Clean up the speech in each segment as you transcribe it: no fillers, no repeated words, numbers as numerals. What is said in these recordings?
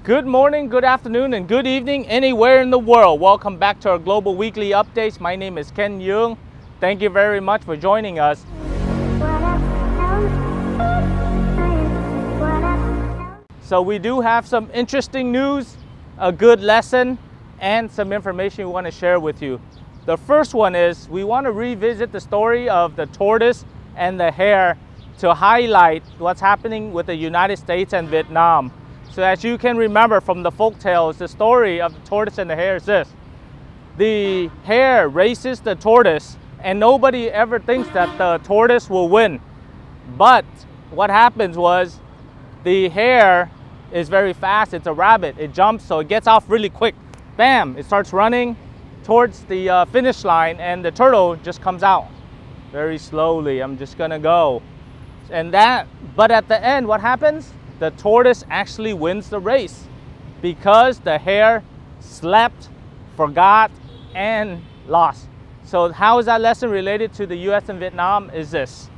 Good morning, good afternoon, and good evening anywhere in the world. Welcome back to our Global Weekly Updates. My name is Ken Duong. Thank you very much for joining us. So we do have some interesting news, a good lesson, and some information we want to share with you. The first one is we want to revisit the story of the tortoise and the hare to highlight what's happening with the United States and Vietnam. So as you can remember from the folk tales, the story of the tortoise and the hare is this. The hare races the tortoise and nobody ever thinks that the tortoise will win. But what happens was the hare is very fast, it's a rabbit, it jumps, so it gets off really quick. Bam, it starts running towards the finish line and the turtle just comes out very slowly. I'm just gonna go. But at the end, what happens? The tortoise actually wins the race because the hare slept, forgot, and lost. So how is that lesson related to the US and Vietnam is this.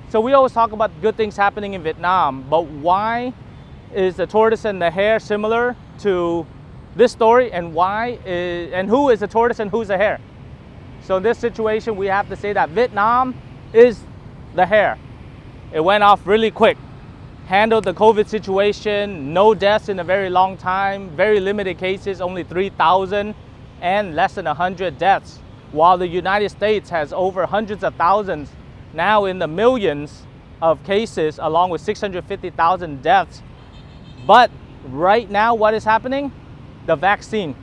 So we always talk about good things happening in Vietnam, but why is the tortoise and the hare similar to this story, and who is the tortoise and who's the hare? So in this situation, we have to say that Vietnam is the hare. It went off really quick. Handled the COVID situation, no deaths in a very long time, very limited cases, only 3,000 and less than 100 deaths. While the United States has over hundreds of thousands, now in the millions of cases, along with 650,000 deaths. But right now, what is happening? The vaccine.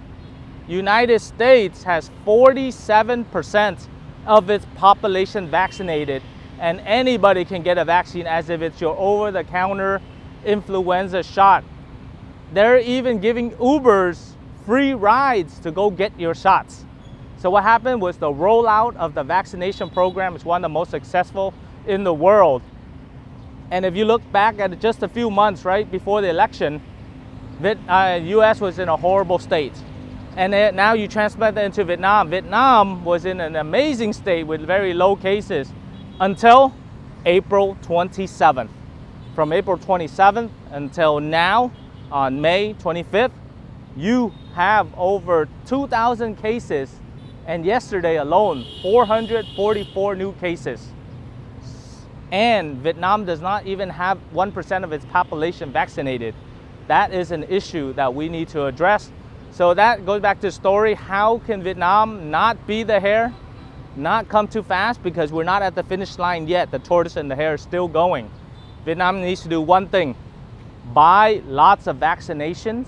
United States has 47% of its population vaccinated. And anybody can get a vaccine as if it's your over-the-counter influenza shot. They're even giving Ubers free rides to go get your shots. So what happened was the rollout of the vaccination program is one of the most successful in the world. And if you look back at just a few months right before the election, US was in a horrible state. And now you transplant that into Vietnam. Vietnam was in an amazing state with very low cases. Until April 27th. From April 27th until now, on May 25th, you have over 2,000 cases, and yesterday alone, 444 new cases. And Vietnam does not even have 1% of its population vaccinated. That is an issue that we need to address. So that goes back to the story, how can Vietnam not be the hare? Not come too fast because we're not at the finish line yet. The tortoise and the hare are still going. Vietnam needs to do one thing: buy lots of vaccinations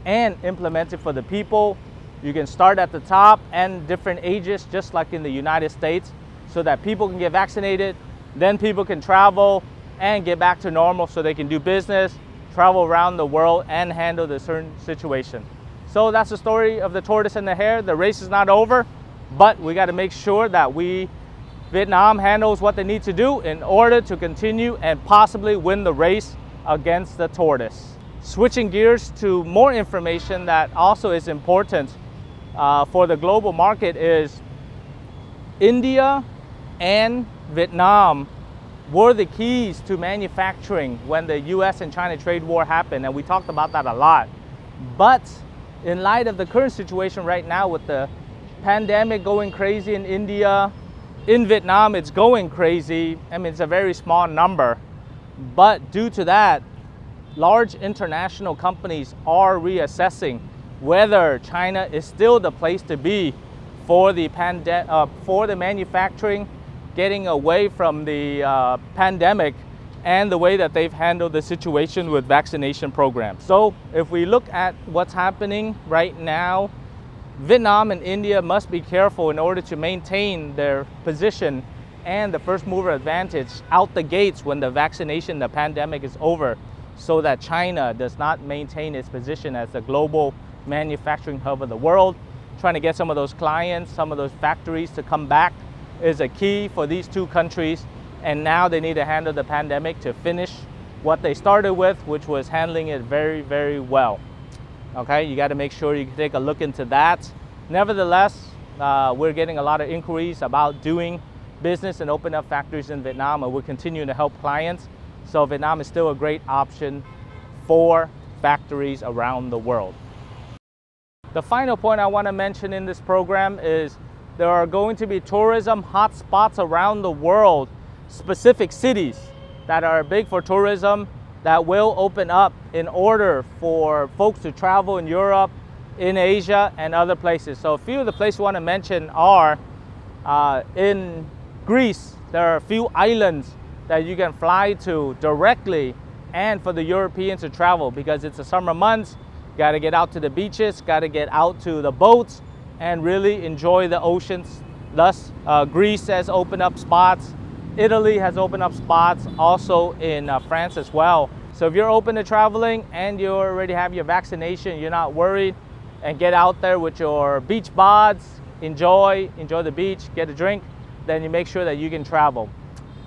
and implement it for the people. You can start at the top and different ages, just like in the United States, so that people can get vaccinated, then people can travel and get back to normal so they can do business, travel around the world and handle the certain situation. So that's the story of the tortoise and the hare. The race is not over. But we got to make sure that Vietnam handles what they need to do in order to continue and possibly win the race against the tortoise. Switching gears to more information that also is important for the global market is India and Vietnam were the keys to manufacturing when the US and China trade war happened, and we talked about that a lot. But in light of the current situation right now with the pandemic going crazy in India, in Vietnam it's going crazy. I mean, it's a very small number, but due to that, large international companies are reassessing whether China is still the place to be for the manufacturing, getting away from the pandemic and the way that they've handled the situation with vaccination programs. So if we look at what's happening right now, Vietnam and India must be careful in order to maintain their position and the first mover advantage out the gates when the vaccination, the pandemic is over, so that China does not maintain its position as the global manufacturing hub of the world. Trying to get some of those clients, some of those factories to come back is a key for these two countries. And now they need to handle the pandemic to finish what they started with, which was handling it very, very well. Okay, you got to make sure you take a look into that. Nevertheless, we're getting a lot of inquiries about doing business and open up factories in Vietnam, and we're continuing to help clients. So Vietnam is still a great option for factories around the world. The final point I want to mention in this program is there are going to be tourism hotspots around the world, specific cities that are big for tourism that will open up in order for folks to travel in Europe, in Asia, and other places. So a few of the places we want to mention are in Greece. There are a few islands that you can fly to directly, and for the Europeans to travel, because it's the summer months. Got to get out to the beaches, got to get out to the boats and really enjoy the oceans. Thus, Greece has opened up spots. Italy has opened up spots, also in France as well. So if you're open to traveling and you already have your vaccination, you're not worried, and get out there with your beach bods, enjoy the beach, get a drink, then you make sure that you can travel.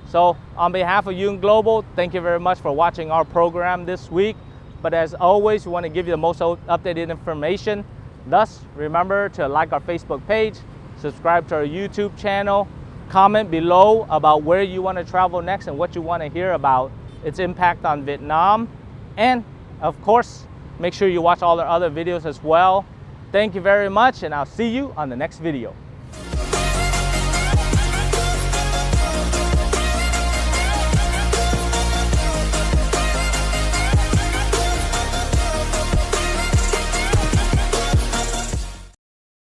So on behalf of Duong Global, thank you very much for watching our program this week. But as always, we want to give you the most updated information. Thus, remember to like our Facebook page, subscribe to our YouTube channel, comment below about where you want to travel next and what you want to hear about its impact on Vietnam. And of course, make sure you watch all our other videos as well. Thank you very much, and I'll see you on the next video.